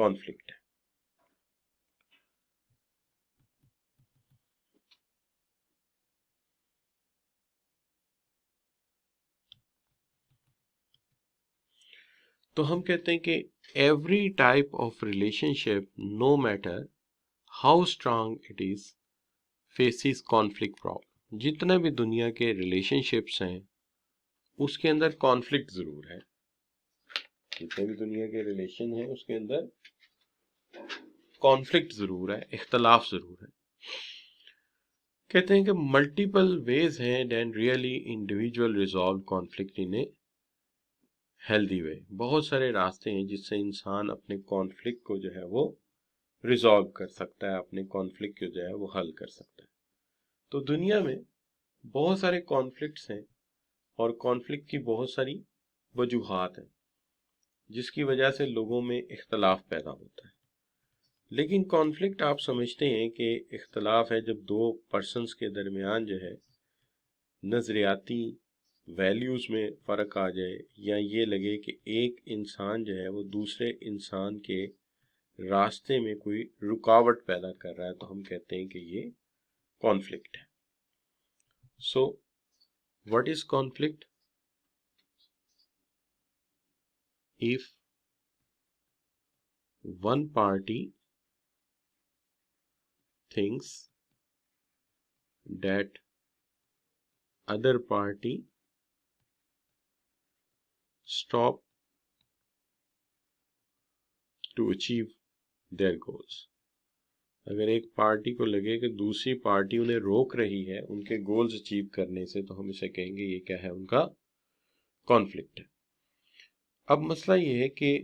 Conflict है। तो हम कहते हैं कि every type of relationship, no matter how strong it is, faces conflict problem. जितने भी दुनिया के रिलेशनशिप्स हैं उसके अंदर कॉन्फ्लिक्ट जरूर है। जितने भी दुनिया के रिलेशन हैं उसके अंदर कॉन्फ्लिक्ट जरूर है, इख्तलाफ जरूर है। कहते हैं कि मल्टीपल वेज हैं then really individual resolve conflict in a healthy way. बहुत सारे रास्ते हैं जिससे इंसान अपने कॉन्फ्लिक्ट को जो है वो रिजॉल्व कर सकता है, अपने कॉन्फ्लिक्ट को जो है वो हल कर सकता है। तो दुनिया में बहुत सारे कॉन्फ्लिक्ट्स हैं और कॉन्फ्लिक्ट की बहुत सारी वजूहात हैं जिसकी वजह से लोगों में इख्तलाफ पैदा होता है। लेकिन कॉन्फ्लिक्ट आप समझते हैं कि इख्तलाफ है जब दो पर्सन्स के दरमियान जो है नजरियाती वैल्यूज में फ़र्क आ जाए, या ये लगे कि एक इंसान जो है वो दूसरे इंसान के रास्ते में कोई रुकावट पैदा कर रहा है, तो हम कहते हैं कि ये कॉन्फ्लिक्ट है। So what is conflict? If one party thinks that other party stop to achieve their goals। अगर एक पार्टी को लगे कि दूसरी पार्टी उन्हें रोक रही है उनके गोल्स अचीव करने से, तो हम इसे कहेंगे ये क्या है, उनका कॉन्फ्लिक्ट है। अब मसला ये है कि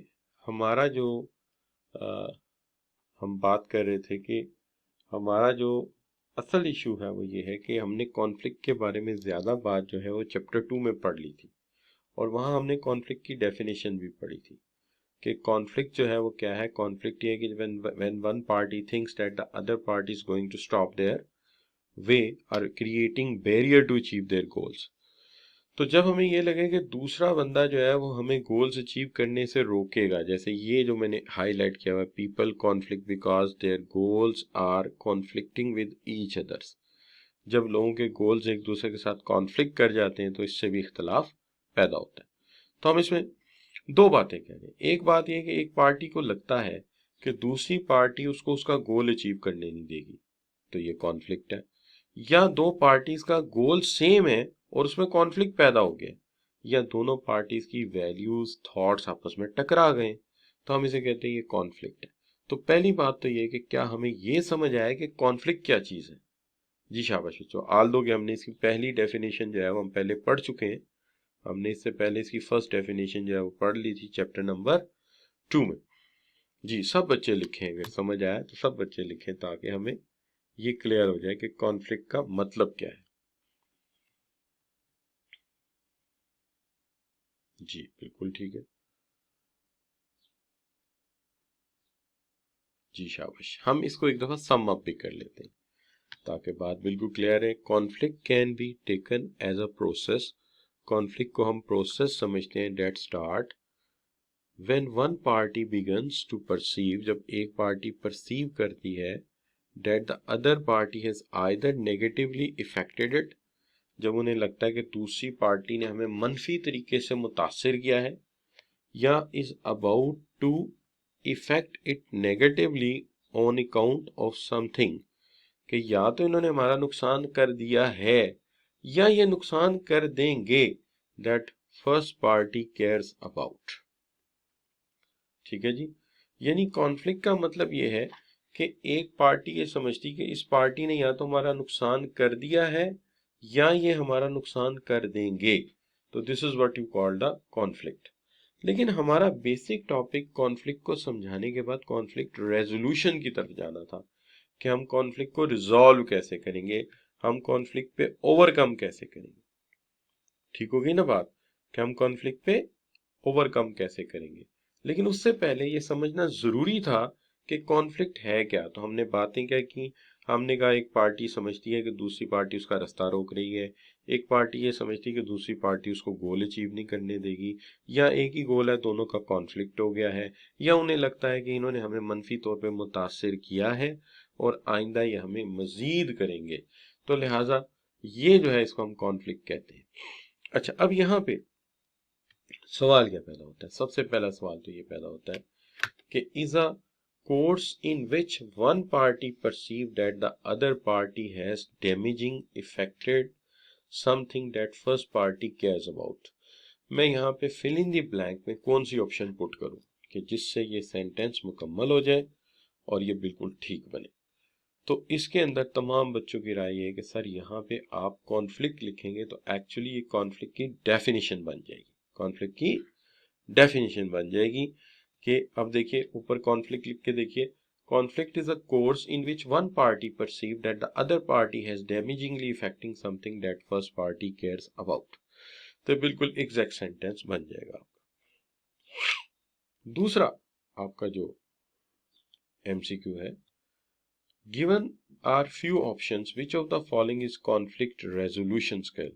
हमारा जो हम बात कर रहे थे कि हमारा जो असल इशू है वो ये है कि हमने कॉन्फ्लिक्ट के बारे में ज़्यादा बात जो है वो चैप्टर 2 में पढ़ ली थी, और वहाँ हमने कॉन्फ्लिक्ट की डेफिनेशन भी पढ़ी थी कि कॉन्फ्लिक्ट जो है वो क्या है। कॉन्फ्लिक्ट ये है कि when one party thinks that the other party is going to stop their way और creating barrier to achieve their goals. तो जब हमें ये लगे कि दूसरा बंदा जो है वो हमें गोल्स अचीव करने से रोकेगा, जैसे ये जो मैंने हाईलाइट किया हुआ है, people conflict because their goals are conflicting with each others. जब लोगों के गोल्स एक दूसरे के साथ कॉन्फ्लिक्ट कर जाते हैं तो इससे भी इख्तलाफ पैदा होता है। तो हम इसमें दो बातें कह रहे हैं। एक बात यह कि एक पार्टी को लगता है कि दूसरी पार्टी उसको उसका गोल अचीव करने नहीं देगी, तो ये कॉन्फ्लिक्ट है। या दो पार्टीज का गोल सेम है और उसमें कॉन्फ्लिक्ट पैदा हो गया, या दोनों पार्टीज की वैल्यूज थॉट्स आपस में टकरा गए, तो हम इसे कहते हैं ये कॉन्फ्लिक्ट है। तो पहली बात तो ये कि क्या हमें ये समझ आया कि कॉन्फ्लिक्ट क्या चीज़ है। जी शाबाश बच्चों, आल दो कि हमने इसकी पहली डेफिनेशन जो है वो हम पहले पढ़ चुके हैं। हमने इससे पहले इसकी फर्स्ट डेफिनेशन जो है वो पढ़ ली थी चैप्टर नंबर 2 में। जी सब बच्चे लिखें, अगर समझ आया तो सब बच्चे लिखें ताकि हमें ये क्लियर हो जाए कि कॉन्फ्लिक्ट का मतलब क्या है। जी बिल्कुल ठीक है, जी शाबाश। हम इसको एक दफा सम अप भी कर लेते हैं ताकि बात बिल्कुल क्लियर है। Conflict can be taken as a process. Conflict को हम प्रोसेस समझते हैं that start when one party begins to perceive, जब एक पार्टी परसीव करती है that the other party has either negatively affected it, जब उन्हें लगता है कि दूसरी पार्टी ने हमें मनफी तरीके से मुतासिर किया है, या is about to affect it negatively on account of something, कि या तो इन्होंने हमारा नुकसान कर दिया है या ये नुकसान कर देंगे, that first party cares about. ठीक है जी। यानी कॉन्फ्लिक्ट का मतलब ये है कि एक पार्टी ये समझती कि इस पार्टी ने या तो हमारा नुकसान कर दिया है या ये हमारा नुकसान कर देंगे, तो this is what you call the conflict. लेकिन हमारा बेसिक टॉपिक कॉन्फ्लिक्ट को समझाने के बाद कॉन्फ्लिक्ट रेजोल्यूशन की तरफ जाना था कि हम कॉन्फ्लिक्ट को रिजॉल्व कैसे करेंगे, हम कॉन्फ्लिक्ट पे ओवरकम कैसे करेंगे। ठीक होगी ना बात, कि हम कॉन्फ्लिक्ट पे ओवरकम कैसे करेंगे। लेकिन उससे पहले ये समझना जरूरी था कि कॉन्फ्लिक्ट है क्या। तो हमने बातें क्या की, हमने कहा एक पार्टी समझती है कि दूसरी पार्टी उसका रास्ता रोक रही है, एक पार्टी ये समझती है कि दूसरी पार्टी उसको गोल अचीव नहीं करने देगी, या एक ही गोल है, दोनों का कॉन्फ्लिक्ट हो गया है, या उन्हें लगता है कि इन्होंने हमें मनफी तौर पे मुतासिर किया है और आइंदा ये हमें मजीद करेंगे, तो लिहाजा ये जो है इसको हम कॉन्फ्लिक्ट कहते हैं। अच्छा, अब यहाँ पे सवाल क्या पैदा होता है? सबसे पहला सवाल तो ये पैदा होता है कि is a course in which one party perceived that the other party has damaging affected something that first party cares about। मैं यहाँ पे fill in the blank में कौन सी ऑप्शन पुट करूँ कि जिससे ये सेंटेंस मुकम्मल हो जाए और ये बिल्कुल ठीक बने। तो इसके अंदर तमाम बच्चों की राय है कि सर यहाँ पे आप कॉन्फ्लिक्ट लिखेंगे तो एक्चुअली ये कॉन्फ्लिक्ट की डेफिनेशन बन जाएगी, कॉन्फ्लिक्ट की डेफिनेशन बन जाएगी कि अब देखिए ऊपर कॉन्फ्लिक्ट लिख के देखिए, conflict is a course in which one party perceive that the other party has damagingly effecting something that first party cares about. तो बिल्कुल एग्जैक्ट सेंटेंस बन जाएगा आपका। दूसरा आपका जो एमसीक्यू है, given are few options which of the following is conflict resolution skill.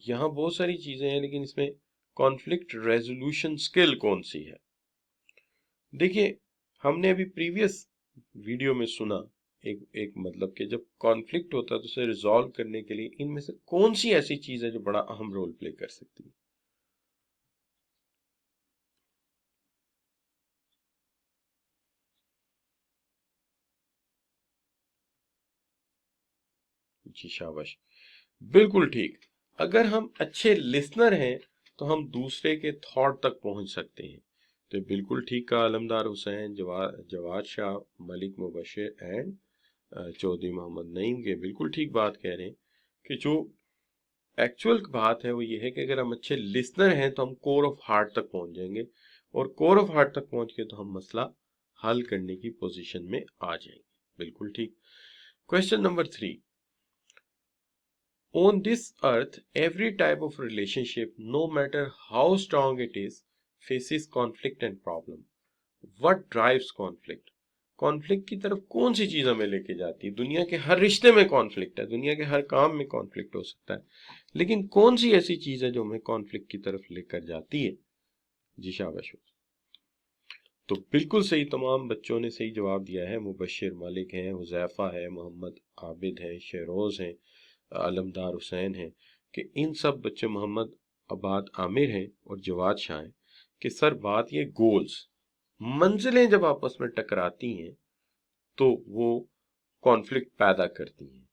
यहाँ बहुत सारी चीजें हैं लेकिन इसमें कॉन्फ्लिक्ट रेजोल्यूशन स्किल कौन सी है? देखिए, हमने अभी प्रीवियस वीडियो में सुना एक मतलब कि जब कॉन्फ्लिक्ट होता है तो उसे रिजॉल्व करने के लिए इनमें से कौन सी ऐसी चीज है जो बड़ा अहम रोल प्ले कर सकती है? जी शाबाश, बिल्कुल ठीक। अगर हम अच्छे लिसनर हैं तो हम दूसरे के थॉट तक पहुंच सकते हैं। तो बिल्कुल ठीक कहा अलमदार हुसैन, जवाद शाह, मलिक मुबशिर एंड चौधरी मोहम्मद नईम के बिल्कुल ठीक बात कह रहे हैं कि जो एक्चुअल बात है वो ये है कि अगर हम अच्छे लिसनर हैं तो हम कोर ऑफ हार्ट तक पहुंच जाएंगे, और कोर ऑफ हार्ट तक पहुंच के तो हम मसला हल करने की पोजीशन में आ जाएंगे। बिल्कुल ठीक। Question number 3, on this earth every type of relationship, no matter how strong it is, faces conflict and problem। what drives conflict? Conflict की तरफ कौन सी चीज हमें लेके जाती है? दुनिया के हर रिश्ते में कॉन्फ्लिक्ट है, दुनिया के हर काम में कॉन्फ्लिक्ट हो सकता है, लेकिन कौन सी ऐसी चीज है जो हमें कॉन्फ्लिक्ट की तरफ लेकर जाती है? जी शाबाश। तो बिल्कुल सही, तमाम बच्चों ने सही जवाब दिया है। मुबशिर मलिक हैं, हुजैफा है, मोहम्मद आबिद है, शेरोज हैं, अलमदार हुसैन हैं, कि इन सब बच्चे मोहम्मद आबाद आमिर हैं और जवाद शाह हैं कि सर बात ये गोल्स, मंजिलें जब आपस में टकराती हैं तो वो कॉन्फ्लिक्ट पैदा करती हैं।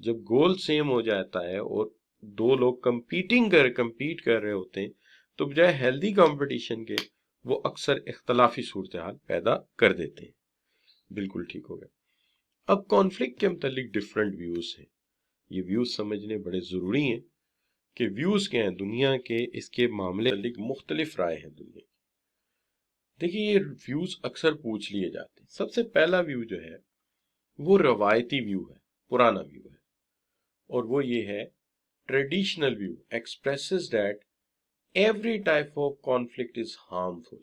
जब गोल सेम हो जाता है और दो लोग कंपीट कर रहे होते हैं तो बजाय हेल्दी कंपटीशन के वो अक्सर इख्तलाफी सूरत हाल पैदा कर देते हैं। बिल्कुल ठीक हो गया। अब कॉन्फ्लिक्ट के मुतालिक डिफरेंट व्यूज हैं, ये व्यूज समझने बड़े जरूरी हैं कि व्यूज क्या हैं दुनिया के, इसके मामले में मुख्तलिफ राय है दुनिया की। देखिए, ये व्यूज अक्सर पूछ लिए जाते हैं। सबसे पहला व्यू जो है वो रवायती व्यू है, पुराना व्यू है, और वो ये है, traditional view expresses that every type of conflict is harmful.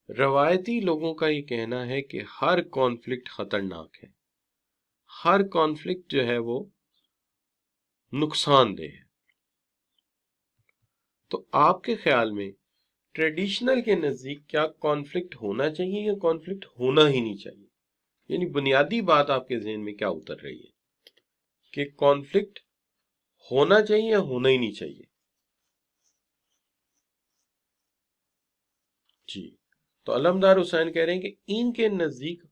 रवायती लोगों का ये कहना है कि हर कॉन्फ्लिक्ट खतरनाक है, हर कॉन्फ्लिक्ट जो है वो नुकसानदेह है। तो आपके ख्याल में ट्रेडिशनल के नजदीक क्या कॉन्फ्लिक्ट होना चाहिए या कॉन्फ्लिक्ट होना ही नहीं चाहिए? यानी बुनियादी बात आपके जहन में क्या उतर रही है कि कॉन्फ्लिक्ट होना चाहिए या होना ही नहीं चाहिए? जी, तो अलमदार हुसैन कह रहे हैं कि इनके नजदीक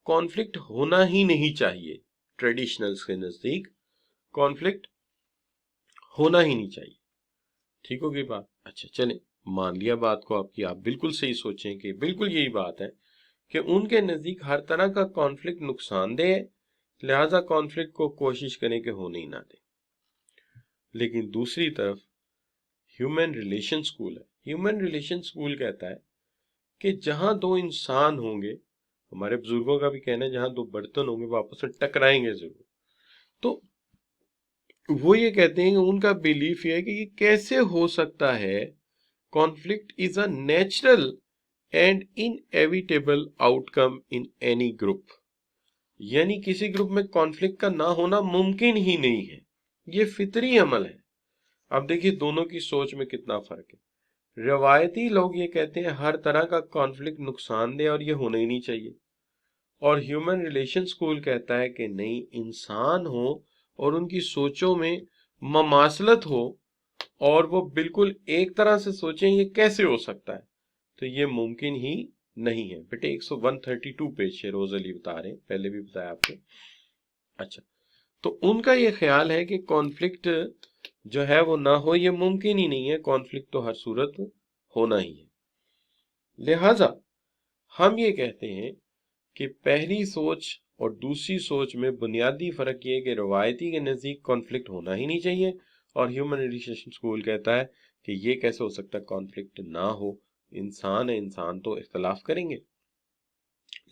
कॉन्फ्लिक्ट होना ही नहीं चाहिए, ट्रेडिशनल्स के नजदीक कॉन्फ्लिक्ट होना ही नहीं चाहिए। ठीक हो गई बात? अच्छा चलें, मान लिया बात को आपकी, आप बिल्कुल सही सोचें कि बिल्कुल यही बात है कि उनके नजदीक हर तरह का कॉन्फ्लिक्ट नुकसानदेह है, लिहाजा कॉन्फ्लिक्ट को कोशिश करें कि होने ही ना दें। लेकिन दूसरी तरफ ह्यूमन रिलेशन स्कूल है, ह्यूमन रिलेशन स्कूल कहता है कि जहां दो इंसान होंगे, हमारे बुजुर्गों का भी कहना है जहां दो बर्तन होंगे वो आपस में टकराएंगे जरूर। तो वो ये कहते हैं कि उनका बिलीफ ये है कि ये कैसे हो सकता है, conflict is a natural and inevitable outcome in any group. यानी किसी ग्रुप में कॉन्फ्लिक्ट का ना होना मुमकिन ही नहीं है, ये फितरी अमल है। अब देखिए दोनों की सोच में कितना फर्क है। रवायती लोग ये कहते हैं हर तरह का कॉन्फ्लिक्ट नुकसानदेह और ये होना ही नहीं चाहिए, और ह्यूमन रिलेशन स्कूल कहता है कि नहीं, इंसान हो और उनकी सोचों में ममासलत हो और वो बिल्कुल एक तरह से सोचें, ये कैसे हो सकता है? तो ये मुमकिन ही नहीं है। बेटे 132 पेज से रोज अली बता रहे हैं, पहले भी बताया आपको। अच्छा, तो उनका ये ख्याल है कि कॉन्फ्लिक्ट जो है वो ना हो, ये मुमकिन ही नहीं है, कॉन्फ्लिक्ट तो हर सूरत होना ही है। लिहाजा हम ये कहते हैं कि पहली सोच और दूसरी सोच में बुनियादी फर्क ये है कि रवायती के नज़दीक कॉन्फ्लिक्ट होना ही नहीं चाहिए, और ह्यूमन रिलेशन स्कूल कहता है कि ये कैसे हो सकता है कॉन्फ्लिक्ट ना हो, इंसान है, इंसान तो इख्तलाफ करेंगे।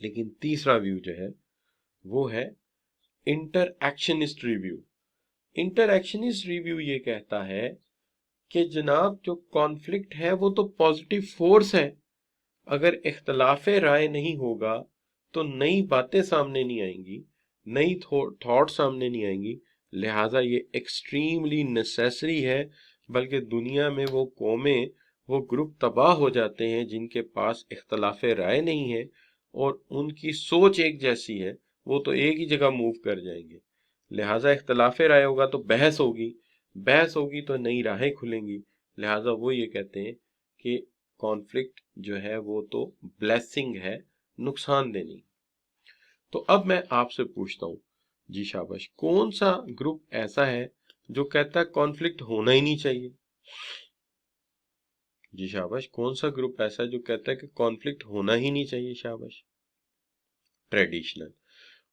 लेकिन तीसरा व्यू जो है वो है इंटरएक्शनिस्ट रिव्यू। इंटरएक्शनिस्ट रिव्यू ये कहता है कि जनाब जो कॉन्फ्लिक्ट है वो तो पॉजिटिव फोर्स है, अगर इख्तलाफ राय नहीं होगा तो नई बातें सामने नहीं आएंगी, नई थॉट सामने नहीं आएंगी, लिहाजा ये एक्सट्रीमली नेसेसरी है। बल्कि दुनिया में वो कौमें, वो ग्रुप तबाह हो जाते हैं जिनके पास इख्तलाफ राय नहीं है और उनकी सोच एक जैसी है, वो तो एक ही जगह मूव कर जाएंगे। लिहाजा इख्तलाफ राय होगा तो बहस होगी, बहस होगी तो नई राहें खुलेंगी। लिहाजा वो ये कहते हैं कि कॉन्फ्लिक्ट जो है वो तो ब्लेसिंग है, नुकसान देनी। तो अब मैं आपसे पूछता हूँ जी शाबाश, कौन सा ग्रुप ऐसा है जो कहता है कॉन्फ्लिक्ट होना ही नहीं चाहिए? जी शाबाश, कौन सा ग्रुप ऐसा है जो कहता है कि कॉन्फ्लिक्ट होना ही नहीं चाहिए? शाबाश, ट्रेडिशनल।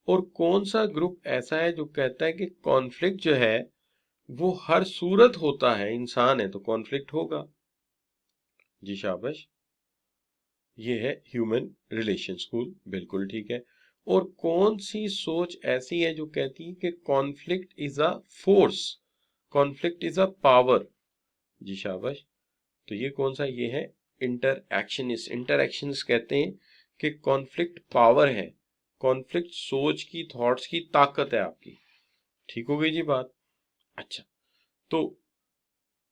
और कौन सा ग्रुप ऐसा है जो कहता है कि कॉन्फ्लिक्ट जो है वो हर सूरत होता है, इंसान है तो कॉन्फ्लिक्ट होगा? जी शाबाश, ये है ह्यूमन रिलेशन स्कूल, बिल्कुल ठीक है। और कौन सी सोच ऐसी है जो कहती है कि conflict is a force, conflict is a power? जी शाबाश, तो ये कौन सा? ये है इंटरएक्शनिस्ट। इंटरएक्शनिस्ट कहते हैं कि कॉन्फ्लिक्ट पावर है, कॉन्फ्लिक्ट सोच की, थॉट्स की ताकत है आपकी। ठीक हो गई जी बात। अच्छा, तो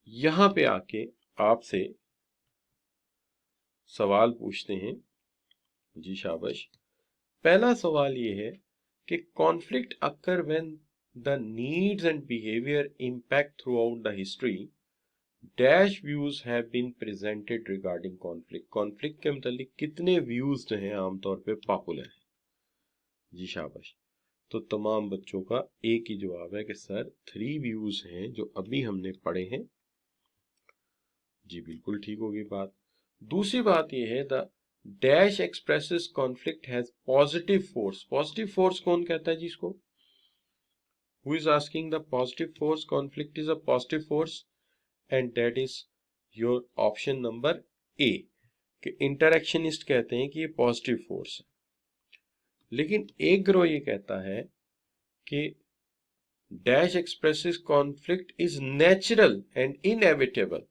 यहां पे आके आपसे सवाल पूछते हैं। जी शाबाश, पहला सवाल ये है कि conflict occur when the needs and behaviour impact throughout the history, dash views have been presented regarding conflict. Conflict के मतलब कितने व्यूज जो हैं आमतौर पे पॉपुलर हैं? जी शाबाश, तो तमाम बच्चों का एक ही जवाब है कि सर 3 व्यूज हैं जो अभी हमने पढ़े हैं। जी बिल्कुल ठीक होगी बात। दूसरी बात यह है, the dash expresses conflict has positive force. Positive force कौन कहता है जी इसको? Who is asking the positive force? Conflict is a positive force, and that is your option number A, कि इंटरएक्शनिस्ट कहते हैं कि ये पॉजिटिव फोर्स है। लेकिन एक ग्रोह ये कहता है कि dash expresses conflict is natural and inevitable,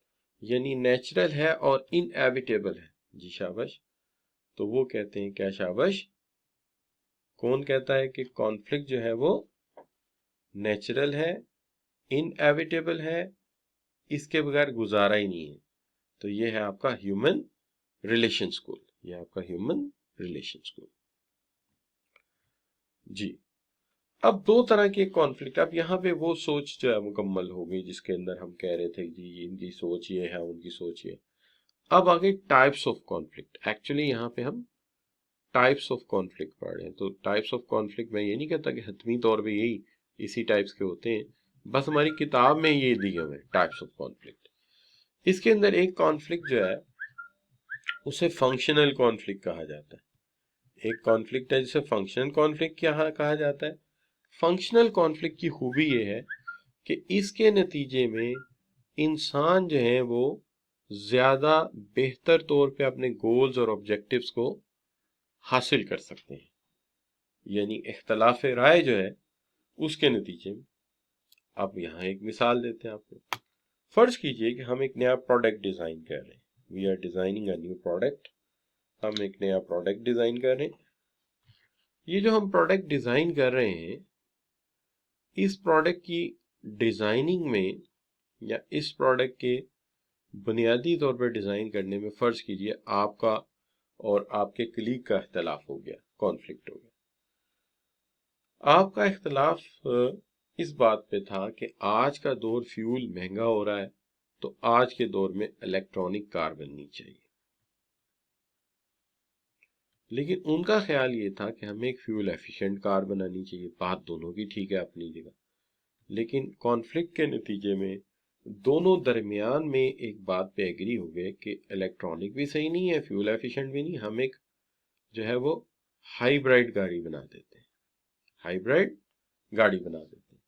यानी नेचुरल है और इनएविटेबल है। जी शाबाश, तो वो कहते हैं क्या? शाबाश, कौन कहता है कि कॉन्फ्लिक्ट जो है वो नेचुरल है, इनएविटेबल है, इसके बगैर गुजारा ही नहीं है? तो ये है आपका ह्यूमन रिलेशन स्कूल, ये आपका ह्यूमन रिलेशन स्कूल। जी, अब दो तरह के कॉन्फ्लिक्ट, अब यहाँ पे वो सोच जो है मुकम्मल हो गई जिसके अंदर हम कह रहे थे जी इनकी सोच ये है, उनकी सोच ये। अब आगे टाइप्स ऑफ कॉन्फ्लिक्ट। एक्चुअली यहाँ पे हम टाइप्स ऑफ कॉन्फ्लिक्ट पढ़ रहे हैं, तो टाइप्स ऑफ कॉन्फ्लिक्ट मैं ये नहीं कहता कि हतमी तौर पे यही इसी टाइप्स के होते हैं, बस हमारी किताब में ये दिए हुए टाइप्स ऑफ कॉन्फ्लिक्ट। इसके अंदर एक कॉन्फ्लिक्ट जो है उसे फंक्शनल कॉन्फ्लिक्ट कहा जाता है। एक कॉन्फ्लिक्ट है जिसे फंक्शनल कॉन्फ्लिक्ट क्या कहा जाता है? फंक्शनल कॉन्फ्लिक्ट की खूबी ये है कि इसके नतीजे में इंसान जो है वो ज्यादा बेहतर तौर पे अपने गोल्स और ऑब्जेक्टिव्स को हासिल कर सकते हैं। यानी इख्तलाफ राय जो है उसके नतीजे में, अब यहाँ एक मिसाल देते हैं आपको। फर्ज कीजिए कि हम एक नया प्रोडक्ट डिजाइन कर रहे हैं, we are designing a new product. हम एक नया प्रोडक्ट डिजाइन कर रहे हैं। ये जो हम प्रोडक्ट डिजाइन कर रहे हैं, इस प्रोडक्ट की डिजाइनिंग में या इस प्रोडक्ट के बुनियादी तौर पर डिज़ाइन करने में फ़र्ज़ कीजिए आपका और आपके कलीग का इख्तलाफ हो गया, कॉन्फ्लिक्ट हो गया। आपका इख्तलाफ इस बात पे था कि आज का दौर फ्यूल महंगा हो रहा है, तो आज के दौर में इलेक्ट्रॉनिक कार बननी चाहिए। लेकिन उनका ख्याल ये था कि हमें एक फ्यूल एफिशिएंट कार बनानी चाहिए। बात दोनों की ठीक है अपनी जगह, लेकिन कॉन्फ्लिक्ट के नतीजे में दोनों दरमियान में एक बात पे एग्री हो गए कि इलेक्ट्रॉनिक भी सही नहीं है, फ्यूल एफिशिएंट भी नहीं, हम एक जो है वो हाइब्रिड गाड़ी बना देते हैं, हाइब्रिड गाड़ी बना देते हैं।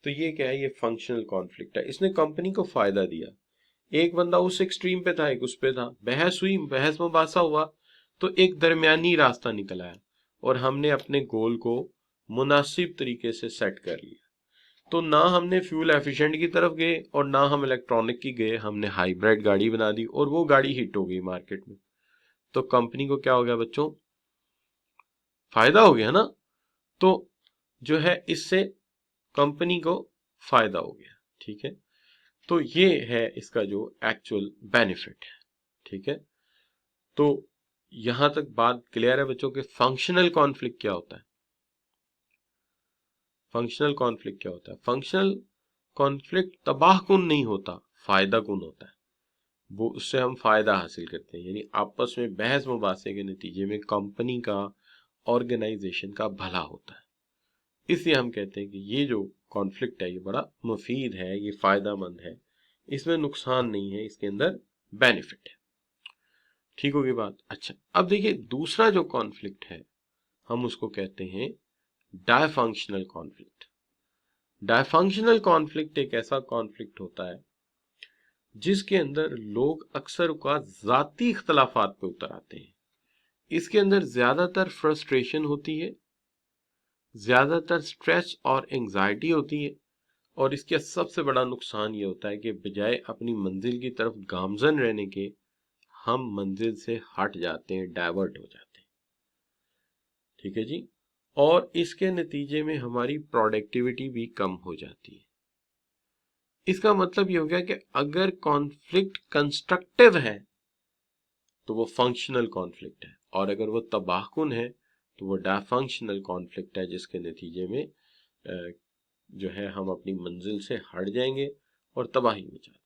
तो ये क्या है, ये फंक्शनल कॉन्फ्लिक्ट है। इसने कंपनी को फायदा दिया। एक बंदा उस एक्सट्रीम पे था, एक उस पे था, बहस हुई, बहस मुबासा हुआ, तो एक दरमियानी रास्ता निकल आया और हमने अपने गोल को मुनासिब तरीके से सेट कर लिया। तो ना हमने फ्यूल एफिशिएंट की तरफ गए और ना हम इलेक्ट्रॉनिक की गए, हमने हाइब्रिड गाड़ी बना दी और वो गाड़ी हिट हो गई मार्केट में। तो कंपनी को क्या हो गया बच्चों, फायदा हो गया ना। तो जो है इससे कंपनी को फायदा हो गया, ठीक है। तो ये है इसका जो एक्चुअल बेनिफिट है, ठीक है। तो यहां तक बात क्लियर है बच्चों के फंक्शनल कॉन्फ्लिक्ट क्या होता है। फंक्शनल कॉन्फ्लिक्ट क्या होता है? फंक्शनल कॉन्फ्लिक्ट तबाहकुन नहीं होता, फायदा कुन होता है। वो उससे हम फायदा हासिल करते हैं, यानी आपस में बहस मुबासे के नतीजे में कंपनी का, ऑर्गेनाइजेशन का भला होता है। इसलिए हम कहते हैं कि ये जो कॉन्फ्लिक्ट है ये बड़ा मुफीद है, ये फायदामंद है, इसमें नुकसान नहीं है, इसके अंदर बेनिफिट है। ठीक होगी बात। अच्छा, अब देखिए दूसरा जो कॉन्फ्लिक्ट है हम उसको कहते हैं डायफंक्शनल कॉन्फ्लिक्ट। डायफंक्शनल कॉन्फ्लिक्ट एक ऐसा कॉन्फ्लिक्ट होता है जिसके अंदर लोग अक्सर जाती इख्तलाफात पे उतर आते हैं। इसके अंदर ज्यादातर फ्रस्ट्रेशन होती है, ज्यादातर स्ट्रेस और एंजाइटी होती है, और इसका सबसे बड़ा नुकसान ये होता है कि बजाय अपनी मंजिल की तरफ गामजन रहने के हम मंजिल से हट जाते हैं, डाइवर्ट हो जाते हैं, ठीक है जी। और इसके नतीजे में हमारी प्रोडक्टिविटी भी कम हो जाती है। इसका मतलब ये हो गया कि अगर कॉन्फ्लिक्ट कंस्ट्रक्टिव है तो वो फंक्शनल कॉन्फ्लिक्ट है, और अगर वो तबाहकुन है तो वो डायफंक्शनल कॉन्फ्लिक्ट है, जिसके नतीजे में जो है हम अपनी मंजिल से हट जाएंगे और तबाही मचा देंगे।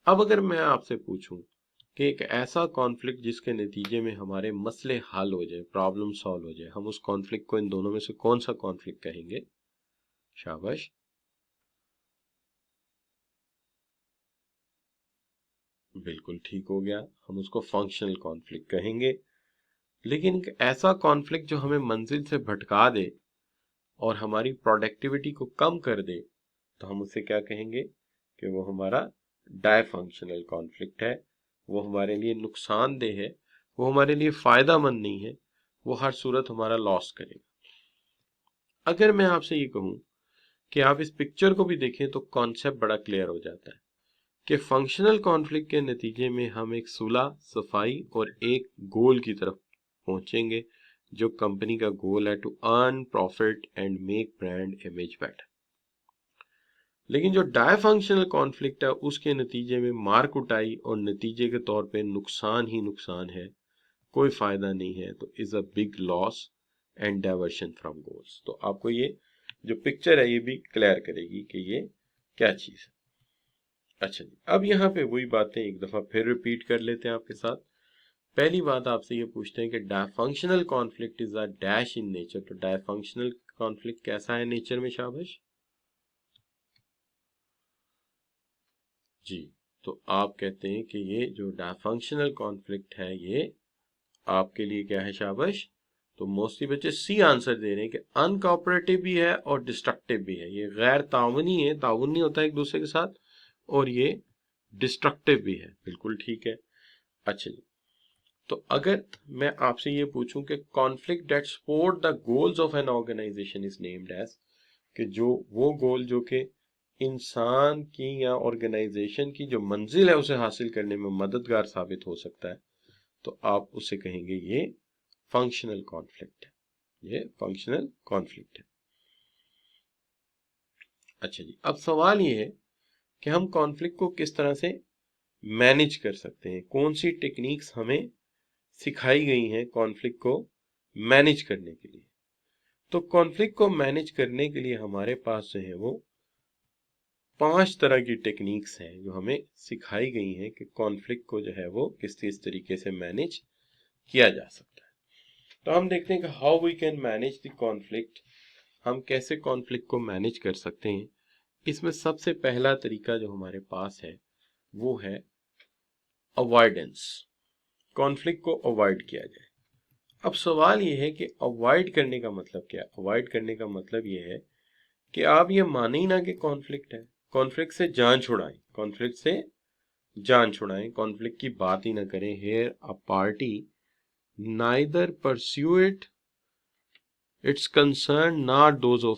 अब अगर मैं आपसे पूछूं कि एक ऐसा कॉन्फ्लिक्ट जिसके नतीजे में हमारे मसले हल हो जाए, प्रॉब्लम सॉल्व हो जाए, हम उस कॉन्फ्लिक्ट को इन दोनों में से कौन सा कॉन्फ्लिक्ट कहेंगे? शाबाश, बिल्कुल ठीक हो गया, हम उसको फंक्शनल कॉन्फ्लिक्ट कहेंगे। लेकिन एक ऐसा कॉन्फ्लिक्ट जो हमें मंजिल से भटका दे और हमारी प्रोडक्टिविटी को कम कर दे, तो हम उसे क्या कहेंगे कि वो हमारा डायफंक्शनल कॉन्फ्लिक्ट है। वो हमारे लिए नुकसानदेह है, वो हमारे लिए फायदामंद नहीं है, वो हर सूरत हमारा लॉस करेगा। अगर मैं आपसे ये कहूं कि आप इस पिक्चर को भी देखें तो कॉन्सेप्ट बड़ा क्लियर हो जाता है कि फंक्शनल कॉन्फ्लिक्ट के नतीजे में हम एक सुलह, सफाई और एक गोल की तरफ पहुंचेंगे, जो कंपनी का गोल है, to earn profit and make brand image better. लेकिन जो डायफंक्शनल कॉन्फ्लिक्ट है उसके नतीजे में मार कुटाई और नतीजे के तौर पे नुकसान ही नुकसान है, कोई फायदा नहीं है, तो is a big loss and diversion from goals. तो आपको ये जो पिक्चर है ये भी क्लियर करेगी कि ये क्या चीज है। अच्छा जी, अब यहाँ पे वही बातें एक दफा फिर रिपीट कर लेते हैं आपके साथ। पहली बात आपसे ये पूछते हैं कि dysfunctional conflict is a dash in nature. तो डायफंक्शनल कॉन्फ्लिक्ट कैसा है नेचर में? शाबाश जी। तो आप कहते हैं कि ये जो डायफंक्शनल कॉन्फ्लिक्ट है ये आपके लिए क्या है? शाबाश। तो मोस्टली बच्चे सी आंसर दे रहे हैं कि अनकोऑपरेटिव भी है और डिस्ट्रक्टिव भी है। ये गैर ताउनी है, ताउन नहीं होता एक दूसरे के साथ, और ये डिस्ट्रक्टिव भी है। बिल्कुल ठीक है। अच्छा जी, तो अगर मैं आपसे ये पूछूं कि conflict that support the goals of an organization is named as, कि जो वो गोल जो कि इंसान की या ऑर्गेनाइजेशन की जो मंजिल है उसे हासिल करने में मददगार साबित हो सकता है, तो आप उसे कहेंगे ये फंक्शनल कॉन्फ्लिक्ट है, ये फंक्शनल कॉन्फ्लिक्ट है। अच्छा जी, अब सवाल ये है कि हम कॉन्फ्लिक्ट को किस तरह से मैनेज कर सकते हैं, कौन सी टेक्निक्स हमें सिखाई गई हैं कॉन्फ्लिक्ट को मैनेज करने के लिए। तो कॉन्फ्लिक्ट को मैनेज करने के लिए हमारे पास जो है वो 5 तरह की टेक्निक्स हैं जो हमें सिखाई गई हैं कि कॉन्फ्लिक्ट को जो है वो किस तरीके से मैनेज किया जा सकता है। तो हम देखते हैं कि how we can manage the conflict, हम कैसे कॉन्फ्लिक्ट को मैनेज कर सकते हैं। इसमें सबसे पहला तरीका जो हमारे पास है वो है अवॉइडेंस, कॉन्फ्लिक्ट को अवॉइड किया जाए। अब सवाल ये है कि अवॉइड करने का मतलब क्या है। अवॉइड करने का मतलब ये है कि आप ये माने ही ना कि कॉन्फ्लिक्ट है, कॉन्फ्लिक्ट से जान छुड़ाएं, कॉन्फ्लिक्ट से जान छुड़ाएं, कॉन्फ्लिक्ट की बात ही ना करें। Here a party neither pursue its concern not those of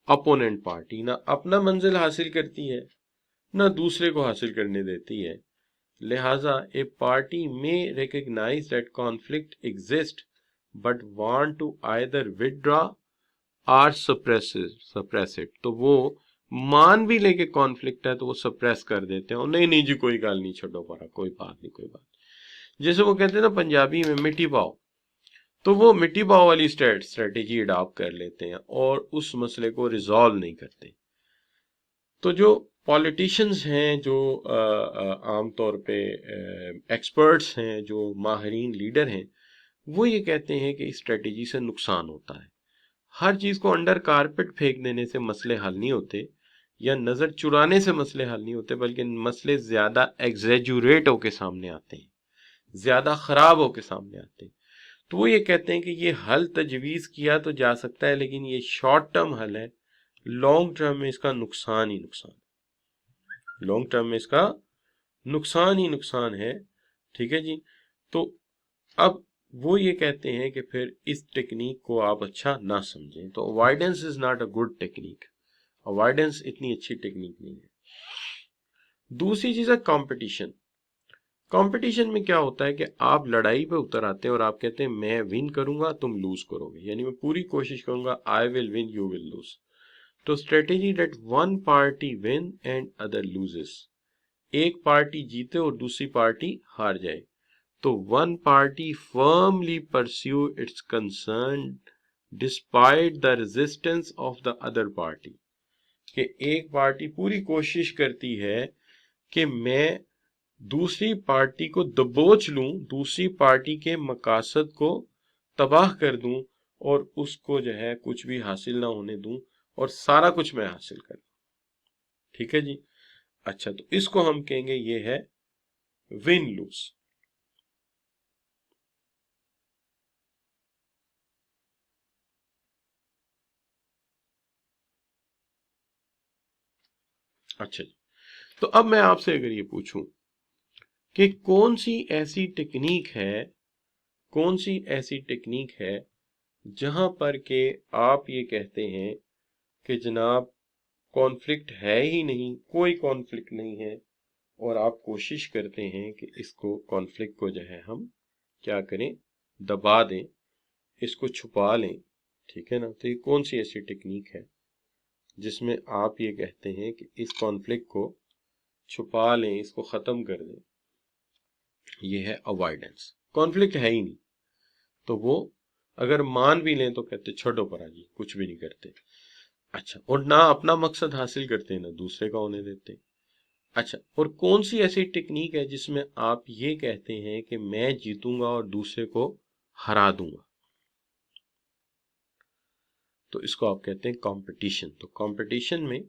opponent party, ना अपना मंजिल हासिल करती है ना दूसरे को हासिल करने देती है। लिहाजा a party may recognize that conflict exist but want to either withdraw और सप्रेस इट। तो वो मान भी लेके कॉन्फ्लिक्ट है तो वो सप्रेस कर देते हैं और नहीं नहीं जी कोई गाल नहीं, छोड़ो पड़ा, कोई बात नहीं कोई बात। जैसे वो कहते हैं ना पंजाबी में मिट्टी पाओ, तो वो मिट्टी पाओ वाली स्ट्रेटेजी अडॉप्ट कर लेते हैं और उस मसले को रिजॉल्व नहीं करते। तो जो पॉलिटिशियंस हैं, जो आमतौर पे एक्सपर्ट्स हैं, जो माहिरीन लीडर हैं, वो ये कहते हैं कि इस स्ट्रेटेजी से नुकसान होता है। हर चीज को अंडर कारपेट फेंक देने से मसले हल नहीं होते या नजर चुराने से मसले हल नहीं होते, बल्कि मसले ज्यादा एग्जेजुरेट होके सामने आते हैं, ज्यादा खराब होके सामने आते हैं। तो वो ये कहते हैं कि ये हल तजवीज किया तो जा सकता है लेकिन ये शॉर्ट टर्म हल है, लॉन्ग टर्म में इसका नुकसान ही नुकसान, लॉन्ग टर्म में इसका नुकसान ही नुकसान है। ठीक है जी। तो अब वो ये कहते हैं कि फिर इस टेक्निक को आप अच्छा ना समझें। तो avoidance is not a good technique, avoidance इतनी अच्छी टेक्निक नहीं है। दूसरी चीज है कंपटीशन। कंपटीशन में क्या होता है कि आप लड़ाई पे उतर आते हैं और आप कहते हैं मैं विन करूंगा तुम लूज करोगे, यानी मैं पूरी कोशिश करूंगा, I will win you will lose. तो strategy that one party win and other loses, एक पार्टी जीते और दूसरी पार्टी हार जाए। तो one party firmly pursue its concern despite the resistance of the other party, कि एक पार्टी पूरी कोशिश करती है कि मैं दूसरी पार्टी को दबोच लूं, दूसरी पार्टी के मकासद को तबाह कर दूं और उसको जो है कुछ भी हासिल ना होने दूं और सारा कुछ मैं हासिल कर लूं। ठीक है जी। अच्छा, तो इसको हम कहेंगे ये है विन लूज। अच्छा जी। तो अब मैं आपसे अगर ये पूछूं कि कौन सी ऐसी टेक्निक है, कौन सी ऐसी टेक्निक है जहां पर के आप ये कहते हैं कि जनाब कॉन्फ्लिक्ट है ही नहीं, कोई कॉन्फ्लिक्ट नहीं है, और आप कोशिश करते हैं कि इसको कॉन्फ्लिक्ट को जो है हम क्या करें, दबा दें, इसको छुपा लें। ठीक है ना। तो ये कौन सी ऐसी टेक्निक है जिसमें आप ये कहते हैं कि इस कॉन्फ्लिक्ट को छुपा लें, इसको खत्म कर दें। ये है अवॉइडेंस, कॉन्फ्लिक्ट है ही नहीं, तो वो अगर मान भी लें तो कहते छोड़ो परा जी, कुछ भी नहीं करते। अच्छा, और ना अपना मकसद हासिल करते ना दूसरे का होने देते। अच्छा, और कौन सी ऐसी टेक्निक है जिसमें आप ये कहते हैं कि मैं जीतूंगा और दूसरे को हरा दूंगा, तो इसको आप कहते हैं कंपटीशन। तो कंपटीशन में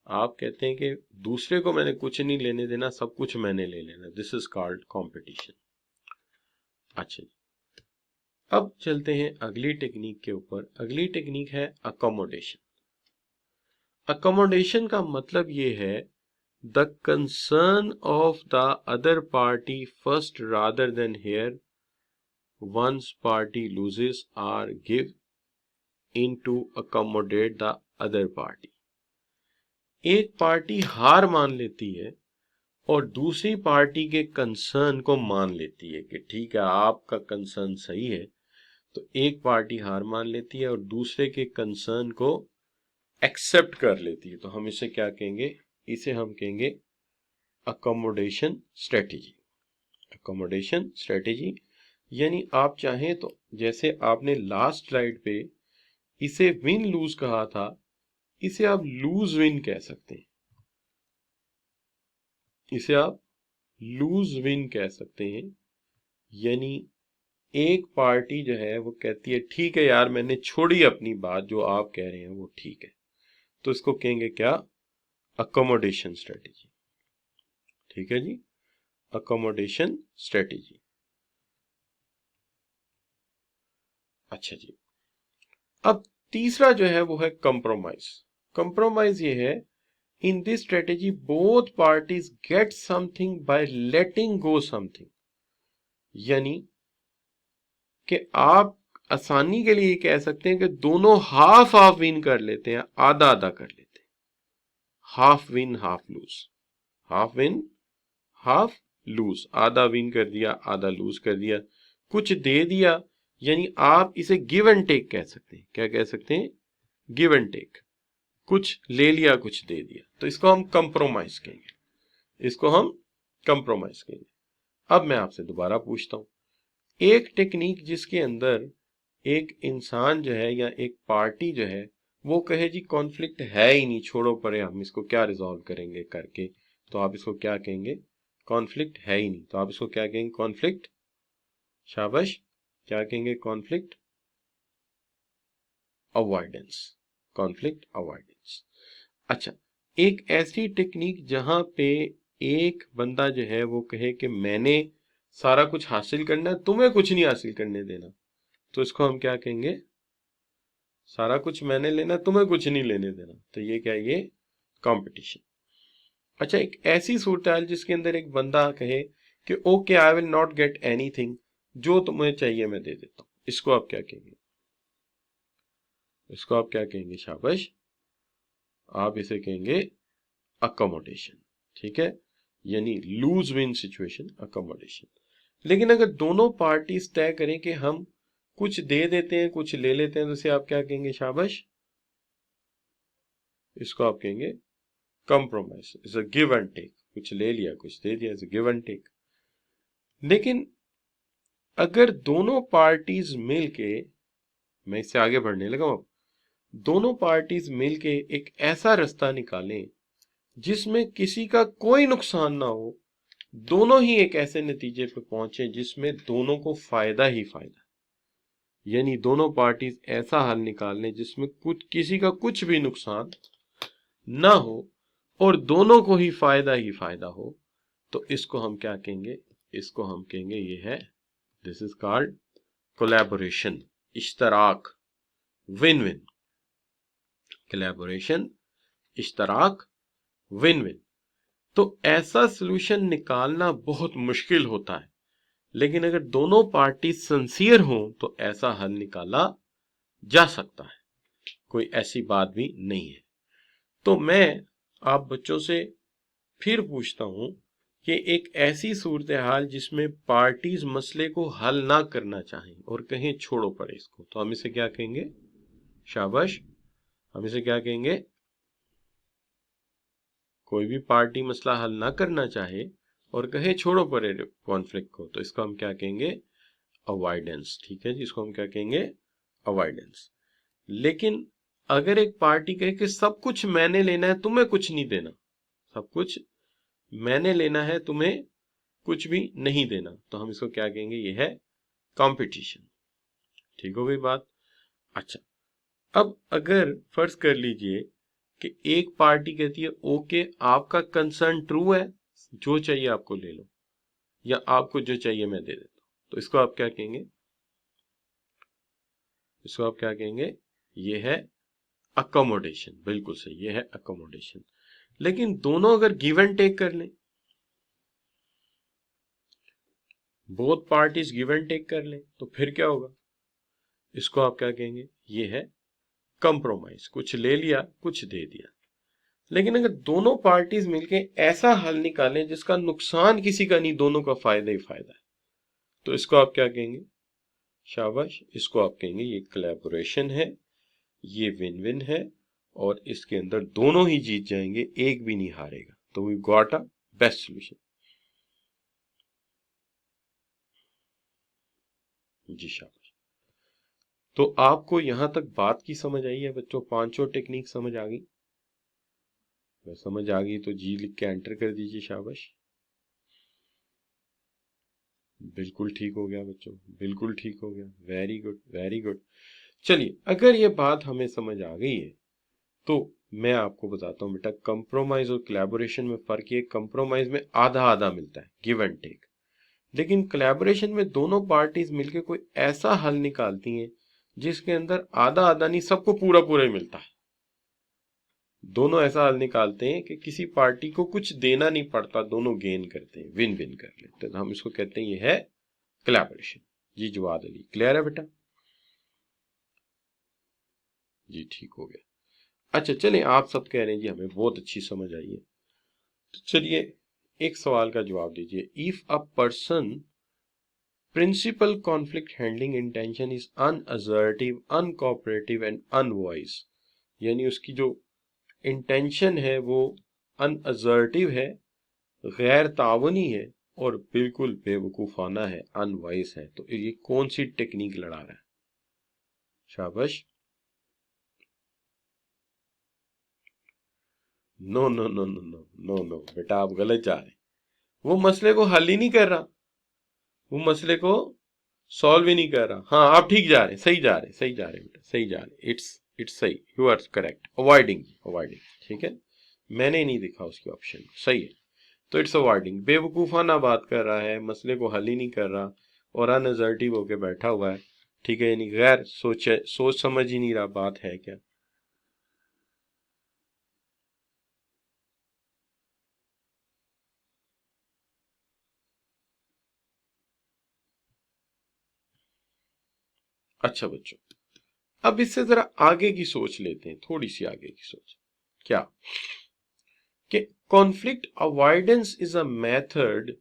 आप कहते हैं कि दूसरे को मैंने कुछ नहीं लेने देना, सब कुछ मैंने ले लेना, दिस इज कॉल्ड कंपटीशन। अच्छा, अब चलते हैं अगली टेक्निक के ऊपर। अगली टेक्निक है अकोमोडेशन। अकोमोडेशन का मतलब ये है the concern of the other party first rather than here one's party loses or give in to accommodate the other party। एक पार्टी हार मान लेती है और दूसरी पार्टी के कंसर्न को मान लेती है कि ठीक है आपका कंसर्न सही है, तो एक पार्टी हार मान लेती है और दूसरे के कंसर्न को एक्सेप्ट कर लेती है, तो हम इसे क्या कहेंगे, इसे हम कहेंगे अकोमोडेशन स्ट्रेटेजी। अकोमोडेशन स्ट्रेटेजी यानी आप चाहें तो, जैसे आपने लास्ट स्लाइड पे इसे विन लूज कहा था, इसे आप लूज विन कह सकते हैं, इसे आप लूज विन कह सकते हैं। यानी एक पार्टी जो है वो कहती है ठीक है यार, मैंने छोड़ी अपनी बात, जो आप कह रहे हैं वो ठीक है, तो इसको कहेंगे क्या, अकोमोडेशन स्ट्रेटेजी। ठीक है जी, अकोमोडेशन स्ट्रेटेजी। अच्छा जी, अब तीसरा जो है वो है कंप्रोमाइज। कंप्रोमाइज ये है, in this strategy both parties get something by letting go something. यानी कि आप आसानी के लिए कह सकते हैं कि दोनों हाफ हाफ विन कर लेते हैं, आधा आधा कर लेते हैं, half win half lose, half win half lose, आधा विन कर दिया आधा लूज कर दिया, कुछ दे दिया। यानी आप इसे गिव एंड टेक कह सकते हैं, क्या कह सकते हैं, गिव एंड टेक, कुछ ले लिया कुछ दे दिया, तो इसको हम कंप्रोमाइज कहेंगे, इसको हम कंप्रोमाइज कहेंगे। अब मैं आपसे दोबारा पूछता हूं, एक टेक्निक जिसके अंदर एक इंसान जो है या एक पार्टी जो है वो कहे जी कॉन्फ्लिक्ट है ही नहीं, छोड़ो परे, हम इसको क्या रिजॉल्व करेंगे करके, तो आप इसको क्या कहेंगे, कॉन्फ्लिक्ट है ही नहीं, तो आप इसको क्या कहेंगे, कॉन्फ्लिक्ट, शाबाश, क्या कहेंगे, कॉन्फ्लिक्ट अवॉइडेंस, कॉन्फ्लिक्ट अवॉइडेंस। अच्छा, एक ऐसी टेक्निक जहां पे एक बंदा जो है वो कहे कि मैंने सारा कुछ हासिल करना है, तुम्हें कुछ नहीं हासिल करने देना, तो इसको हम क्या कहेंगे, सारा कुछ मैंने लेना, तुम्हें कुछ नहीं लेने देना, तो ये क्या है, ये कंपटीशन। अच्छा, एक ऐसी सूरत हाल जिसके अंदर एक बंदा कहे कि okay I will not get anything, जो तुम्हें चाहिए मैं दे देता हूं, इसको आप क्या कहेंगे, इसको आप क्या कहेंगे, शाबाश, आप इसे कहेंगे अकोमोडेशन। ठीक है, यानी लूज विन सिचुएशन, अकोमोडेशन। लेकिन अगर दोनों पार्टीज तय करें कि हम कुछ दे देते हैं कुछ ले लेते हैं, तो इसे आप क्या कहेंगे, शाबाश, इसको आप कहेंगे compromise, is a give and take, कुछ ले लिया कुछ दे दिया, is a give and take. लेकिन अगर दोनों पार्टीज मिलके, मैं इससे आगे बढ़ने लगा हूं, दोनों पार्टीज मिलके एक ऐसा रास्ता निकालें जिसमें किसी का कोई नुकसान ना हो, दोनों ही एक ऐसे नतीजे पे पहुंचे जिसमें दोनों को फायदा ही फायदा, यानी दोनों पार्टीज ऐसा हल निकाल लें जिसमें कुछ किसी का कुछ भी नुकसान ना हो और दोनों को ही फायदा हो, तो इसको हम क्या कहेंगे, इसको हम कहेंगे ये है, दिस इज कॉल्ड कोलैबोरेशन, इश्तराक, विन विन, कोलैबोरेशन, इश्तराक, विन विन। तो ऐसा सलूशन निकालना बहुत मुश्किल होता है, लेकिन अगर दोनों पार्टी सिंसियर हों तो ऐसा हल निकाला जा सकता है, कोई ऐसी बात भी नहीं है। तो मैं आप बच्चों से फिर पूछता हूं कि एक ऐसी सूरत हाल जिसमें पार्टीज मसले को हल ना करना चाहें और कहें छोड़ो पड़े इसको, तो हम इसे क्या कहेंगे, शाबाश, हम इसे क्या कहेंगे, कोई भी पार्टी मसला हल ना करना चाहे और कहे छोड़ो परे कॉन्फ्लिक्ट को, तो इसको हम क्या कहेंगे, अवॉइडेंस। ठीक है जी, इसको हम क्या कहेंगे, अवॉइडेंस। लेकिन अगर एक पार्टी कहे कि सब कुछ मैंने लेना है तुम्हें कुछ नहीं देना, सब कुछ मैंने लेना है तुम्हें कुछ भी नहीं देना, तो हम इसको क्या कहेंगे, ये है कंपटीशन। ठीक हो गई बात। अच्छा, अब अगर फर्ज कर लीजिए कि एक पार्टी कहती है ओके आपका कंसर्न ट्रू है, जो चाहिए आपको ले लो, या आपको जो चाहिए मैं दे देता हूं, तो इसको आप क्या कहेंगे, इसको आप क्या कहेंगे, ये है अकोमोडेशन, बिल्कुल सही, ये है अकोमोडेशन। लेकिन दोनों अगर गिव एंड टेक कर लें, both parties give and take कर लें, तो फिर क्या होगा, इसको आप क्या कहेंगे, ये है कंप्रोमाइज, कुछ ले लिया कुछ दे दिया। लेकिन अगर दोनों पार्टीज मिलके ऐसा हल निकालें जिसका नुकसान किसी का नहीं, दोनों का फायदा ही फायदा है, तो इसको आप क्या कहेंगे, शाबाश, इसको आप कहेंगे ये कोलैबोरेशन है, ये विन विन है, और इसके अंदर दोनों ही जीत जाएंगे, एक भी नहीं हारेगा। तो we got a best solution. जी शाबाश। तो आपको यहां तक बात की समझ आई है बच्चों? पांचों टेक्निक समझ आ गई? समझ आ गई तो जी लिख के एंटर कर दीजिए। शाबाश, बिल्कुल ठीक हो गया बच्चों, बिल्कुल ठीक हो गया। Very good, very good. चलिए, अगर ये बात हमें समझ आ गई है तो मैं आपको बताता हूँ बेटा, कंप्रोमाइज और कोलैबोरेशन में फर्क ये, कंप्रोमाइज में आधा आधा मिलता है, गिव एंड टेक। लेकिन कोलैबोरेशन में दोनों पार्टीज मिलकर कोई ऐसा हल निकालती हैं जिसके अंदर आधा आधा नहीं, सबको पूरा पूरा ही मिलता है। दोनों ऐसा हल निकालते हैं कि किसी पार्टी को कुछ देना नहीं पड़ता, दोनों गेन करते हैं, विन विन कर लेते हैं। तो हम इसको कहते हैं ये है कोलैबोरेशन। जी जवाद अली, क्लियर है बेटा? जी ठीक हो गया। अच्छा चलिए, आप सब कह रहे हैं जी हमें बहुत अच्छी समझ आई है, तो चलिए एक सवाल का जवाब दीजिए। If a person principal conflict handling intention is unassertive, uncooperative and unvoiced, यानी उसकी जो इंटेंशन है वो अनअसर्टिव है, गैर तावनी है और बिल्कुल बेवकूफाना है, अनवाइस है, तो ये कौन सी टेक्निक लड़ा रहा है? शाबाश। No no no no no no no बेटा, आप गलत जा रहे हैं। वो मसले को हल ही नहीं कर रहा, वो मसले को सॉल्व ही नहीं कर रहा। हाँ आप ठीक जा रहे हैं, सही जा रहे हैं, सही जा रहे हैं बेटा, सही जा रहे हैं। इट्स सही, you are correct. Avoiding, avoiding, ठीक है, मैंने नहीं देखा उसके ऑप्शन, सही है। तो इट्स अवॉइडिंग, बेवकूफाना बात कर रहा है, मसले को हल ही नहीं कर रहा और अनअसर्टिव होके बैठा हुआ है, ठीक है, यानी गैर सोच समझ ही नहीं रहा बात है क्या। अच्छा बच्चों, अब इससे जरा आगे की सोच लेते हैं, थोड़ी सी आगे की सोच। क्या कि conflict avoidance is a method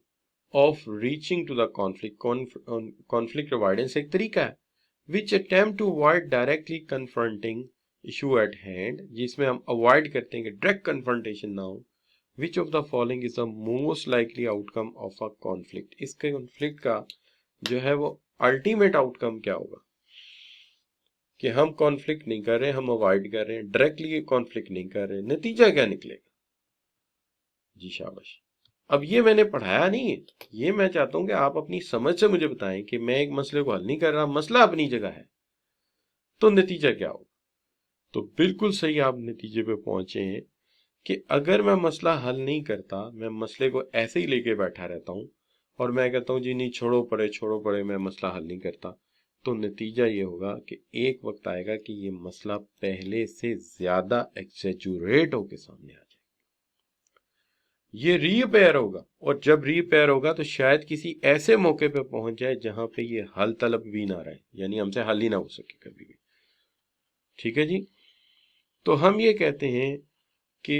of reaching to the conflict. Conflict avoidance एक तरीका है which attempt to avoid directly confronting issue at hand, जिसमें हम अवॉइड करते हैं कि डायरेक्ट कन्फ्रंटेशन ना हो। विच of the following is the most likely outcome of a conflict, इसके कॉन्फ्लिक्ट का जो है वो अल्टीमेट आउटकम क्या होगा? कि हम कॉन्फ्लिक्ट नहीं कर रहे, हम अवॉइड कर रहे हैं, डायरेक्टली कॉन्फ्लिक्ट नहीं कर रहे, नतीजा क्या निकलेगा? जी शाबाश। अब ये मैंने पढ़ाया नहीं है, ये मैं चाहता हूं कि आप अपनी समझ से मुझे बताएं कि मैं एक मसले को हल नहीं कर रहा, मसला अपनी जगह है, तो नतीजा क्या होगा? तो बिल्कुल सही आप नतीजे पे पहुंचे हैं कि अगर मैं मसला हल नहीं करता, मैं मसले को ऐसे ही लेके बैठा रहता हूं और मैं कहता हूं जी नहीं छोड़ो परे, छोड़ो परे, मैं मसला हल नहीं करता, तो नतीजा ये होगा कि एक वक्त आएगा कि ये मसला पहले से ज्यादा एक्सेजुरेट होके सामने आ जाए, ये रीअपेयर होगा, और जब रीअपेयर होगा तो शायद किसी ऐसे मौके पे पहुंच जाए जहां पे ये हल तलब भी ना रहे, यानी हमसे हल ही ना हो सके कभी भी। ठीक है जी। तो हम ये कहते हैं कि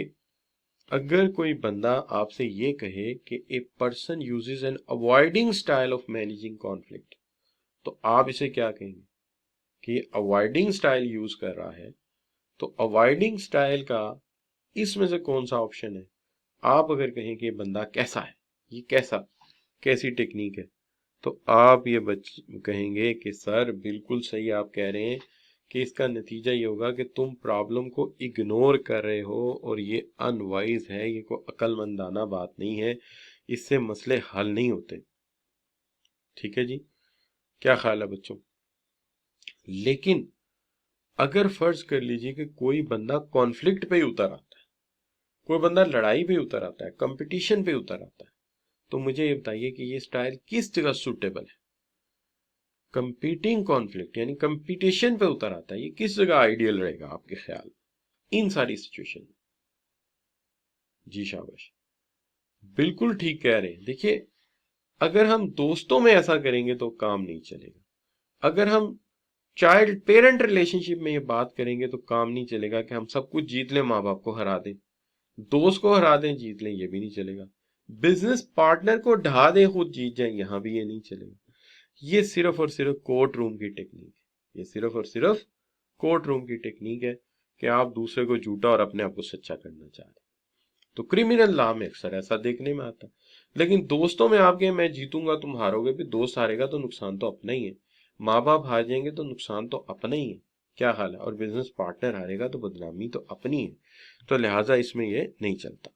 अगर कोई बंदा आपसे ये कहे कि a person uses an avoiding style of managing conflict, तो आप इसे क्या कहेंगे? कि अवॉइडिंग स्टाइल यूज कर रहा है, तो अवॉइडिंग स्टाइल का इसमें से कौन सा ऑप्शन है? आप अगर कहें कि ये बंदा कैसा है, ये कैसी टेक्निक है, तो आप ये कहेंगे कि सर बिल्कुल सही आप कह रहे हैं कि इसका नतीजा ये होगा कि तुम प्रॉब्लम को इग्नोर कर रहे हो और ये अनवाइज है, ये कोई अक्लमंदाना बात नहीं है, इससे मसले हल नहीं होते। ठीक है जी, क्या ख्याल है बच्चों? लेकिन अगर फर्ज कर लीजिए कि कोई बंदा कॉन्फ्लिक्ट पे ही उतर आता है, कोई बंदा लड़ाई पे उतर आता है, कंपटीशन पे उतर आता है, तो मुझे ये बताइए कि ये स्टाइल किस जगह सुटेबल है? कंपीटिंग कॉन्फ्लिक्ट यानी कंपटीशन पे उतर आता है, ये किस जगह आइडियल रहेगा आपके ख्याल इन सारी सिचुएशन में? जी शाबाश, बिल्कुल ठीक कह रहे हैं। देखिए, अगर हम दोस्तों में ऐसा करेंगे तो काम नहीं चलेगा, अगर हम चाइल्ड पेरेंट रिलेशनशिप में ये बात करेंगे तो काम नहीं चलेगा कि हम सब कुछ जीत लें, माँ बाप को हरा दें, दोस्त को हरा दें, जीत लें, ये भी नहीं चलेगा, बिजनेस पार्टनर को ढा दें, खुद जीत जाए, यहां भी ये नहीं चलेगा। ये सिर्फ और सिर्फ कोर्ट रूम की टेक्निक है, ये सिर्फ और सिर्फ कोर्ट रूम की टेक्निक है कि आप दूसरे को झूठा और अपने आप को सच्चा करना चाह रहे। तो क्रिमिनल लॉ में अक्सर ऐसा देखने में आता है। लेकिन दोस्तों में आपके मैं जीतूंगा तुम हारोगे, भी दोस्त हारेगा तो नुकसान तो अपना ही है, माँ बाप हार जाएंगे तो नुकसान तो अपना ही है, क्या हाल है, और बिजनेस पार्टनर हारेगा तो बदनामी तो अपनी है। तो लिहाजा इसमें ये नहीं चलता।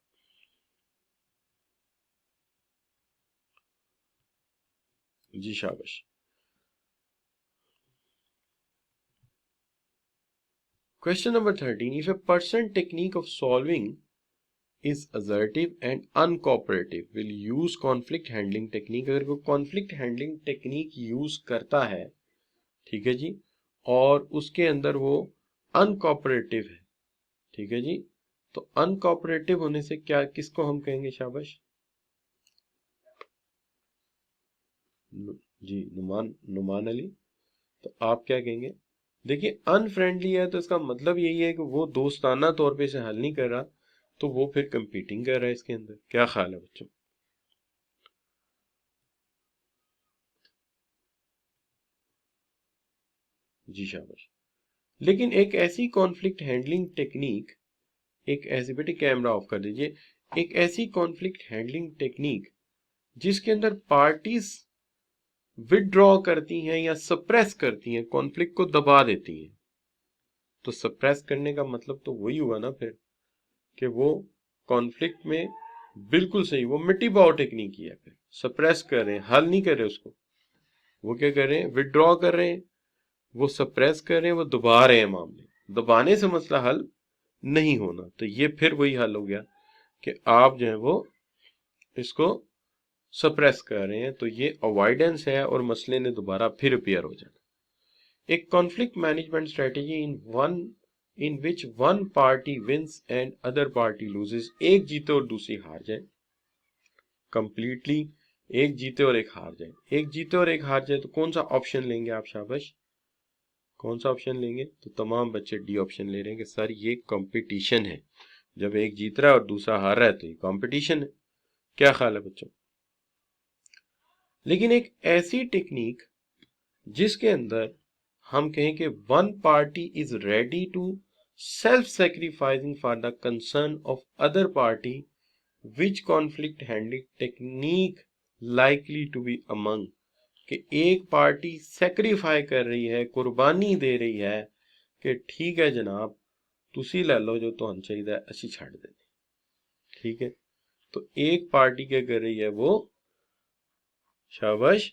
जी शाबाश। Question number 13. If a person technique of solving is assertive and uncooperative, will use conflict handling technique। अगर कोई conflict handling technique यूज करता है, ठीक है जी, और उसके अंदर वो अनकोऑपरेटिव है, ठीक है जी, तो अनकोऑपरेटिव होने से क्या, किसको हम कहेंगे शाबाश? जी नुमान अली, तो आप क्या कहेंगे? देखिए अनफ्रेंडली है तो इसका मतलब यही है कि वो दोस्ताना तौर पे इसे हल नहीं कर रहा, तो वो फिर कंपीटिंग कर रहा है इसके अंदर। क्या ख्याल है बच्चों? जी शाबाश। लेकिन एक ऐसी कॉन्फ्लिक्ट हैंडलिंग टेक्निक, एक ऐसी, बेटे कैमरा ऑफ कर दीजिए, एक ऐसी कॉन्फ्लिक्ट हैंडलिंग टेक्निक जिसके अंदर पार्टीज विदड्रॉ करती हैं या सप्रेस करती हैं, कॉन्फ्लिक्ट को दबा देती हैं, तो सप्रेस करने का मतलब तो वही हुआ ना फिर, कि वो कॉन्फ्लिक्ट में बिल्कुल सही वो मिट्टी पाओ टेक्निक की है, फिर सप्रेस कर रहे हैं, हल नहीं कर रहे उसको, वो क्या कर रहे हैं, विदड्रॉ कर रहे हैं, वो सप्रेस कर रहे हैं, वो दबा रहे हैं मामले, दबाने से मसला हल नहीं होना। तो ये फिर वही हल हो गया कि आप जो है वो इसको सप्रेस कर रहे हैं, तो ये अवॉइडेंस है और मसले ने दोबारा फिर अपीयर हो जाना। एक conflict management strategy in which one party wins and other party loses, एक जीते और दूसरी हार जाए, कंप्लीटली एक जीते और एक हार जाए, एक जीते और एक हार जाए, तो कौन सा ऑप्शन लेंगे आप शाबाश? कौन सा ऑप्शन लेंगे? तो तमाम बच्चे डी ऑप्शन ले रहे हैं कि सर ये कंपटीशन है, जब एक जीत रहा है और दूसरा हार रहा है तो ये कंपटीशन है। क्या ख्याल है बच्चों? लेकिन एक ऐसी टेक्निक जिसके अंदर हम कहें कि one party is ready to self sacrificing for the concern of other party, which conflict handling technique likely to be among, कि एक पार्टी सेक्रीफाई कर रही है, कुर्बानी दे रही है कि ठीक है जनाब तुसी ले लो जो तुहानू चाहिए असी छड़ दे, ठीक है, तो एक पार्टी क्या कर रही है वो, शाबाश,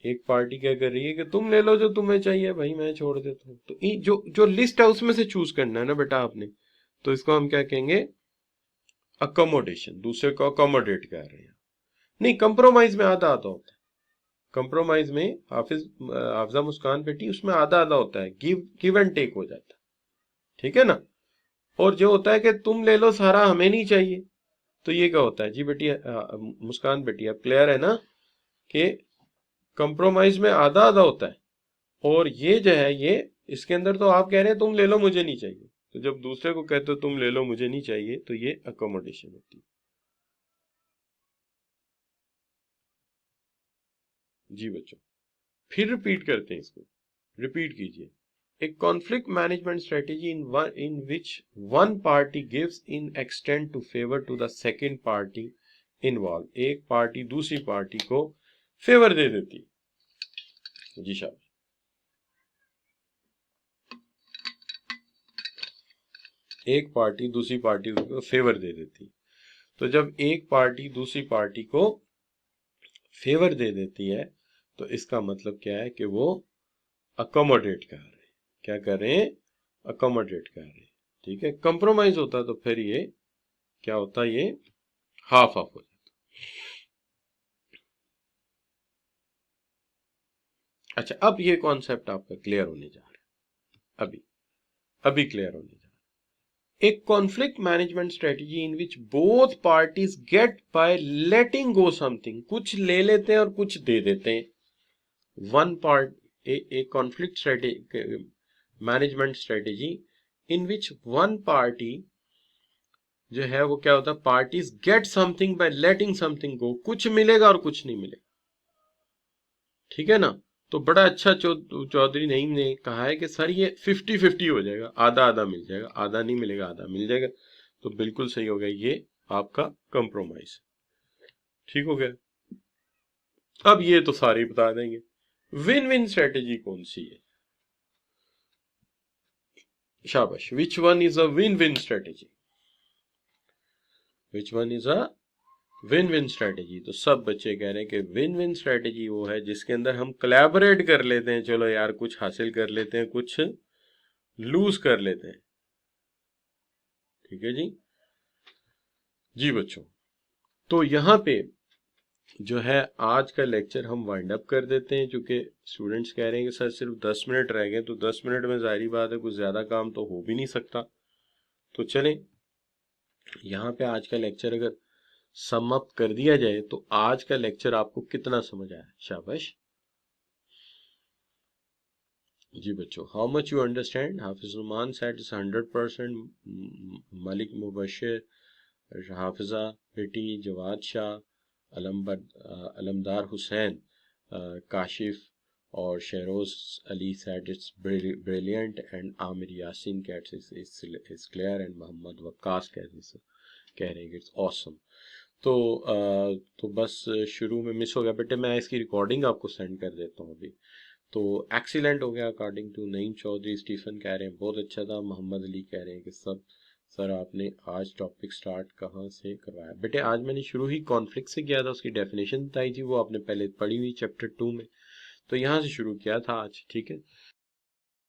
एक पार्टी क्या कर रही है कि तुम ले लो जो तुम्हें चाहिए भाई, मैं छोड़ देता हूँ। तो जो जो लिस्ट है उसमें से चूज करना है ना बेटा आपने, तो इसको हम क्या कहेंगे? अकोमोडेशन, दूसरे को अकोमोडेट कर रहे हैं। नहीं, कंप्रोमाइज में आधा आधा होता है, कंप्रोमाइज में हाफिजा मुस्कान बेटी उसमें आधा आधा होता है, गिव एंड टेक हो जाता है, ठीक है ना। और जो होता है कि तुम ले लो सारा हमें नहीं चाहिए, तो ये क्या होता है जी बेटी, मुस्कान बेटी अब क्लियर है ना कि कंप्रोमाइज में आधा आधा होता है, और ये जो है ये इसके अंदर तो आप कह रहे हैं तुम ले लो मुझे नहीं चाहिए, तो जब दूसरे को कहते हो तुम ले लो मुझे नहीं चाहिए, तो ये अकोमोडेशन होती है। जी बच्चों, फिर रिपीट करते हैं इसको, रिपीट कीजिए। A conflict management strategy in which one party gives in extent to favor to the second party involved, एक पार्टी दूसरी पार्टी को फेवर दे देती। जी साहब, एक पार्टी दूसरी पार्टी को फेवर दे देती, तो जब एक पार्टी दूसरी पार्टी को फेवर दे देती है तो इसका मतलब क्या है कि वो अकोमोडेट कर रहे हैं, क्या कर रहे हैं? अकोमोडेट कर रहे हैं, ठीक है। कंप्रोमाइज होता तो फिर ये क्या होता, ये हाफ ऑफ हो जाता। अच्छा, अब ये कॉन्सेप्ट आपका क्लियर होने जा रहा है, अभी क्लियर होने जा रहा है। एक conflict management strategy in which both parties get by letting go something, कुछ ले लेते हैं और कुछ दे देते हैं। वन पार्ट, एक conflict strategy, management strategy in which one party जो है वो क्या होता है, parties get something by letting something go, कुछ मिलेगा और कुछ नहीं मिलेगा, ठीक है ना। तो बड़ा अच्छा चौधरी नईम ने कहा है कि सर ये 50-50 हो जाएगा, आधा आधा मिल जाएगा, आधा नहीं मिलेगा आधा मिल जाएगा। तो बिल्कुल सही हो गया, ये आपका कंप्रोमाइज। ठीक हो गया। अब ये तो सारे ही बता देंगे, विन विन स्ट्रेटेजी कौन सी है? शाबाश, which one is a win win strategy? Which one is a win win strategy? तो सब बच्चे कह रहे हैं कि विन विन स्ट्रेटेजी वो है जिसके अंदर हम कोलैबोरेट कर लेते हैं, चलो यार कुछ हासिल कर लेते हैं, कुछ लूज कर लेते हैं। ठीक है जी। जी बच्चों, तो यहाँ पे जो है आज का लेक्चर हम वाइंड अप कर देते हैं, क्योंकि स्टूडेंट्स कह रहे हैं कि सर सिर्फ 10 मिनट रह गए। तो 10 मिनट में जाहिर बात है कुछ ज्यादा काम तो हो भी नहीं सकता। तो चलें, यहाँ पे आज का लेक्चर अगर सम अप कर दिया जाए तो आज का लेक्चर आपको कितना समझ आया? शाबाश जी बच्चों। How much you understand? Hafiz Numan said it's 100%। Malik Mubashar, Hafiza बेटी, जवाद शाह, अलमदार हुसैन, काशिफ और Sheroz Ali said it's brilliant, and Aamir Yasin cats is clear, and Mohammad Waqqas कह रहे हैं इट्स ऑसम। तो बस शुरू में मिस हो गया बेटे, मैं इसकी रिकॉर्डिंग आपको सेंड कर देता हूँ अभी। तो एक्सीलेंट हो गया according to Naeem Chaudhary. Stephen कह रहे हैं बहुत अच्छा था। मोहम्मद अली कह रहे हैं कि सब सर आपने आज टॉपिक स्टार्ट कहाँ से करवाया? बेटे आज मैंने शुरू ही कॉन्फ्लिक्ट से किया था, उसकी डेफिनेशन बताई थी, वो आपने पहले पढ़ी हुई चैप्टर 2 में, तो यहाँ से शुरू किया था आज। ठीक है,